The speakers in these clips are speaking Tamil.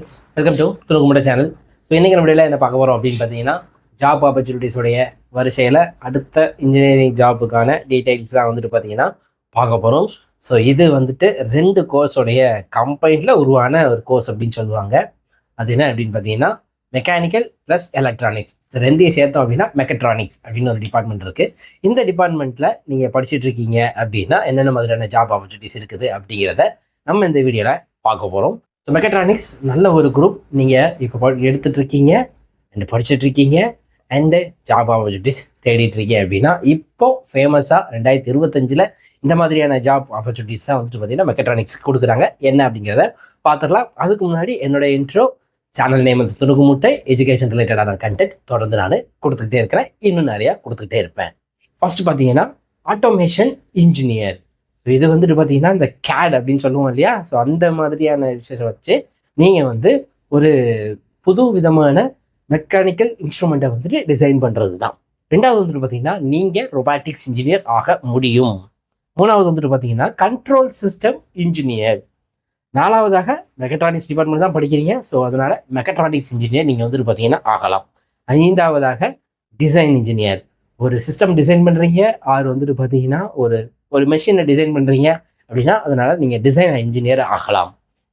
ஃப்ரெண்ட்ஸ், வெல்கம் டு துணுக்குமுட சேனல். ஸோ இன்றைக்கி நம்ம என்ன பார்க்க போகிறோம் அப்படின்னு பார்த்தீங்கன்னா, ஜாப் ஆப்பர்ச்சுனிட்டிஸோடைய வரிசையில் அடுத்த இன்ஜினியரிங் ஜாப்புக்கான டீட்டெயில்ஸ் தான் வந்துட்டு பார்த்தீங்கன்னா பார்க்க போகிறோம். ஸோ இது வந்துட்டு 2 கோர்ஸோடைய கம்பைனில் உருவான ஒரு கோர்ஸ் அப்படின்னு சொல்லுவாங்க. அது என்ன அப்படின்னு பார்த்தீங்கன்னா, மெக்கானிக்கல் ப்ளஸ் எலக்ட்ரானிக்ஸ். ரெண்டையும் சேர்த்தோம் அப்படின்னா மெக்கட்ரானிக்ஸ் அப்படின்னு ஒரு டிபார்ட்மெண்ட் இருக்குது. இந்த டிபார்ட்மெண்ட்டில் நீங்கள் படிச்சுட்டு இருக்கீங்க அப்படின்னா என்னென்ன மாதிரியான ஜாப் ஆப்பர்ச்சுனிட்டிஸ் இருக்குது அப்படிங்கிறத நம்ம இந்த வீடியோவில் பார்க்க போகிறோம். ஸோ மெக்கட்ரானிக்ஸ் நல்ல ஒரு குரூப். நீங்கள் இப்போ எடுத்துகிட்டு இருக்கீங்க அண்ட் படிச்சுட்டு இருக்கீங்க அண்டு ஜாப் ஆப்பர்ச்சுனிட்டிஸ் தேடிட்டு இருக்கீங்க அப்படின்னா, இப்போ ஃபேமஸாக 2025 இந்த மாதிரியான ஜாப் ஆப்பர்ச்சுனிட்டிஸ் தான் வந்துட்டு பார்த்தீங்கன்னா மெக்கட்ரானிக்ஸ் கொடுக்குறாங்க. என்ன அப்படிங்கிறத பார்த்துடலாம். அதுக்கு முன்னாடி என்னோட இன்ட்ரோ, சேனல் நேம் வந்து துணுக்கு முட்டை, எஜுகேஷன் ரிலேட்டடான கண்டென்ட் தொடர்ந்து நான் கொடுத்துக்கிட்டே இருக்கிறேன். இன்னும் நிறையா கொடுத்துக்கிட்டே இருப்பேன். ஃபர்ஸ்ட் பார்த்தீங்கன்னா ஆட்டோமேஷன் இன்ஜினியர். இது வந்துட்டு பார்த்தீங்கன்னா இந்த கேட் அப்படின்னு சொல்லுவோம் இல்லையா, ஸோ அந்த மாதிரியான விஷயத்தை வச்சு நீங்கள் வந்து ஒரு புது விதமான மெக்கானிக்கல் இன்ஸ்ட்ருமெண்ட்டை வந்துட்டு டிசைன் பண்ணுறது தான். 2வது வந்துட்டு பார்த்தீங்கன்னா நீங்கள் ரொபாட்டிக்ஸ் இன்ஜினியர் ஆக முடியும். 3வது வந்துட்டு பார்த்தீங்கன்னா கண்ட்ரோல் சிஸ்டம் இன்ஜினியர். 4வதாக மெக்கட்ரானிக்ஸ் டிபார்ட்மெண்ட் தான் படிக்கிறீங்க, ஸோ அதனால் மெக்கட்ரானிக்ஸ் இன்ஜினியர் நீங்கள் வந்துட்டு பார்த்தீங்கன்னா ஆகலாம். 5வதாக டிசைன் இன்ஜினியர். ஒரு சிஸ்டம் டிசைன் பண்ணுறீங்க, ஆறு வந்துட்டு பார்த்தீங்கன்னா ஒரு மெஷினை டிசைன் பண்ணுறீங்க அப்படின்னா அதனால் நீங்கள் டிசைன் இன்ஜினியர் ஆகலாம்.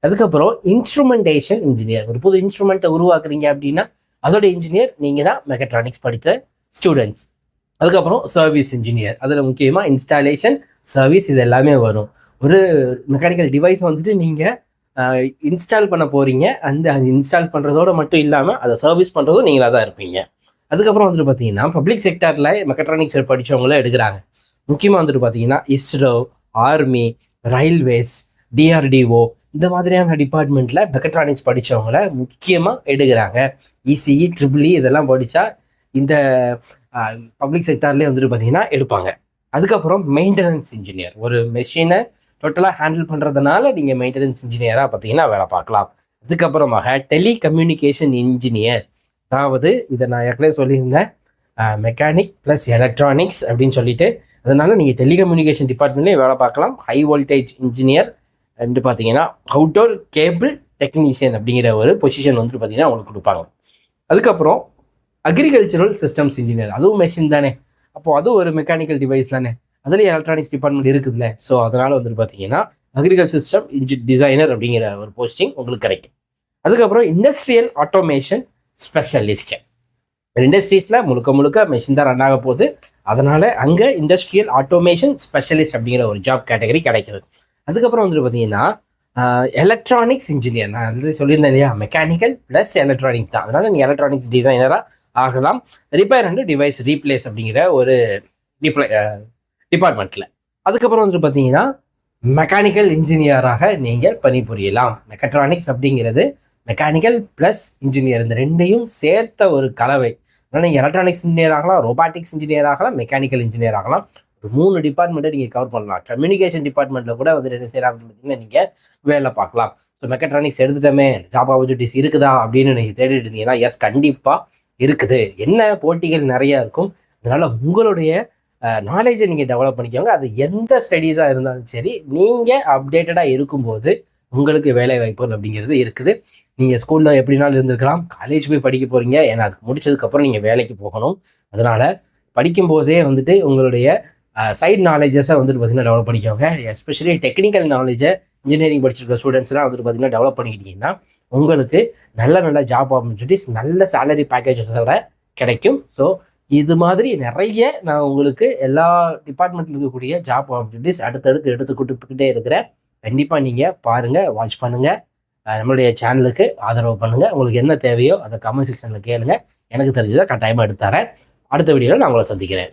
அதுக்கப்புறம் இன்ஸ்ட்ருமெண்டேஷன் இன்ஜினியர். ஒரு புது இன்ஸ்ட்ருமெண்ட்டை உருவாக்குறீங்க அப்படின்னா அதோட இன்ஜினியர் நீங்கள் தான் மெக்கட்ரானிக்ஸ் படித்த ஸ்டூடெண்ட்ஸ். அதுக்கப்புறம் சர்வீஸ் இன்ஜினியர். அதில் முக்கியமாக இன்ஸ்டாலேஷன், சர்வீஸ் இது எல்லாமே வரும். ஒரு மெக்கானிக்கல் டிவைஸ் வந்துட்டு நீங்கள் இன்ஸ்டால் பண்ண போகிறீங்க, அந்த இன்ஸ்டால் பண்ணுறதோடு மட்டும் இல்லாமல் அதை சர்வீஸ் பண்ணுறதும் நீங்களாக தான் இருப்பீங்க. அதுக்கப்புறம் வந்துட்டு பார்த்தீங்கன்னா பப்ளிக் செக்டரில் மெக்கட்ரானிக்ஸ் படித்தவங்கள எடுக்கிறாங்க. முக்கியமாக வந்துட்டு பார்த்தீங்கன்னா இஸ்ரோ, ஆர்மி, ரயில்வேஸ், டிஆர்டிஓ இந்த மாதிரியான டிபார்ட்மெண்ட்டில் மெக்கட்ரானிக்ஸ் படித்தவங்கள முக்கியமாக எடுக்கிறாங்க. இசிஇ, ட்ரிபிள்இ இதெல்லாம் படித்தா இந்த பப்ளிக் செக்டார்லேயே வந்துட்டு பார்த்தீங்கன்னா எடுப்பாங்க. அதுக்கப்புறம் மெயின்டெனன்ஸ் இன்ஜினியர். ஒரு மெஷினை டோட்டலாக ஹேண்டில் பண்ணுறதுனால நீங்கள் மெயின்டெனன்ஸ் இன்ஜினியராக பார்த்தீங்கன்னா வேலை பார்க்கலாம். அதுக்கப்புறமாக டெலிகம்யூனிகேஷன் இன்ஜினியர். அதாவது இதை நான் ஏற்கனவே சொல்லியிருந்தேன், மெக்கானிக் ப்ளஸ் எலக்ட்ரானிக்ஸ் அப்படின்னு சொல்லிட்டு, அதனால் நீங்கள் டெலிகம்யூனிகேஷன் டிபார்ட்மெண்ட்லேயே வேலை பார்க்கலாம். ஹை வோல்டேஜ் இன்ஜினியர் வந்து பார்த்தீங்கன்னா அவுட்டோர் கேபிள் டெக்னீஷியன் அப்படிங்கிற ஒரு பொசிஷன் வந்துட்டு பார்த்தீங்கன்னா உங்களுக்கு கொடுப்பாங்க. அதுக்கப்புறம் அக்ரிகல்ச்சரல் சிஸ்டம்ஸ் இன்ஜினியர். அதுவும் மெஷின் தானே, அப்போது அதுவும் ஒரு மெக்கானிக்கல் டிவைஸ் தானே, அதுலேயே எலக்ட்ரானிக்ஸ் டிபார்ட்மெண்ட் இருக்குதுல்ல. ஸோ அதனால் வந்துட்டு பார்த்தீங்கன்னா அக்ரிகல்ச்சர் சிஸ்டம் டிசைனர் அப்படிங்கிற ஒரு போஸ்டிங் உங்களுக்கு கிடைக்கும். அதுக்கப்புறம் இண்டஸ்ட்ரியல் ஆட்டோமேஷன் ஸ்பெஷலிஸ்ட். இண்டஸ்ட்ரீஸில் முழுக்க மெஷின் தான் ரன் ஆக போகுது, அதனால் அங்கே இண்டஸ்ட்ரியல் ஆட்டோமேஷன் ஸ்பெஷலிஸ்ட் அப்படிங்கிற ஒரு ஜாப் கேட்டகரி கிடைக்குது. அதுக்கப்புறம் வந்துட்டு பார்த்தீங்கன்னா எலக்ட்ரானிக்ஸ் இன்ஜினியர். நான் வந்து சொல்லியிருந்தேன் இல்லையா, மெக்கானிக்கல் ப்ளஸ் எலக்ட்ரானிக் தான், அதனால் நீங்கள் எலக்ட்ரானிக்ஸ் டிசைனராக ஆகலாம். ரிப்பேர் அண்ட் டிவைஸ் ரீப்ளேஸ் அப்படிங்கிற ஒரு டிபார்ட்மெண்ட்டில். அதுக்கப்புறம் வந்துட்டு பார்த்தீங்கன்னா மெக்கானிக்கல் இன்ஜினியராக நீங்கள் பணிபுரியலாம். மெக்கட்ரானிக்ஸ் அப்படிங்கிறது மெக்கானிக்கல் ப்ளஸ் இன்ஜினியர், இந்த ரெண்டையும் சேர்த்த ஒரு கலவை. அதனால் நீங்கள் எலக்ட்ரானிக்ஸ் இன்ஜினியர் ஆகலாம், ரோபாட்டிக்ஸ் இன்ஜினியர் ஆகலாம், மெக்கானிக்கல் இன்ஜினியர் ஆகலாம். ஒரு 3 டிபார்ட்மெண்ட்டை நீங்கள் கவர் பண்ணலாம். கம்யூனிகேஷன் டிபார்ட்மெண்ட்டில் கூட வந்து என்ன செய்யலாம் அப்படின்னு பார்த்தீங்கன்னா நீங்கள் வேலை பார்க்கலாம். ஸோ மெக்கட்ரானிக்ஸ் எடுத்துட்டோமே, ஜாப் ஆப்பர்ச்சுனிட்டிஸ் இருக்குதா அப்படின்னு நீங்கள் தேடிட்டு இருந்தீங்கன்னா எஸ், கண்டிப்பாக இருக்குது. என்ன போட்டிகள் நிறையா இருக்கும், அதனால் உங்களுடைய நாலேஜை நீங்கள் டெவலப் பண்ணிக்கோங்க. அது எந்த ஸ்டடீஸாக இருந்தாலும் சரி, நீங்கள் அப்டேட்டடாக இருக்கும்போது உங்களுக்கு வேலை வாய்ப்புகள் அப்படிங்கிறது இருக்குது. நீங்கள் ஸ்கூலில் எப்படினாலும் இருந்திருக்கலாம், காலேஜ் போய் படிக்க போகிறீங்க, ஏன்னா அது முடிச்சதுக்கப்புறம் நீங்கள் வேலைக்கு போகணும். அதனால் படிக்கும்போதே வந்துட்டு உங்களுடைய சைட் நாலேஜஸை வந்துட்டு பார்த்தீங்கன்னா டெவலப் பண்ணிக்கோங்க. எஸ்பெஷலி டெக்னிக்கல் நாலேஜை இன்ஜினியரிங் படிச்சிருக்க ஸ்டூடெண்ட்ஸ்லாம் வந்துட்டு பார்த்தீங்கன்னா டெவலப் பண்ணிக்கிட்டீங்கன்னா உங்களுக்கு நல்ல ஜாப் ஆப்பர்ச்சுனிட்டிஸ், நல்ல சேலரி பேக்கேஜஸோட கிடைக்கும். ஸோ இது மாதிரி நிறைய நான் உங்களுக்கு எல்லா டிபார்ட்மெண்ட்டில் இருக்கக்கூடிய ஜாப் ஆப்பர்ச்சுனிட்டிஸ் அடுத்தடுத்து எடுத்து கொடுத்துக்கிட்டே இருக்கிறேன். கண்டிப்பாக நீங்கள் பாருங்கள், வாட்ச் பண்ணுங்கள், நம்மளுடைய சேனலுக்கு ஆதரவு பண்ணுங்கள். உங்களுக்கு என்ன தேவையோ அதை கமெண்ட் செக்ஷனில் கேளுங்க, எனக்கு தெரிஞ்சதை கட்டாயமாக எடுத்து தரேன். அடுத்த வீடியோவில் நான் உங்களை சந்திக்கிறேன்.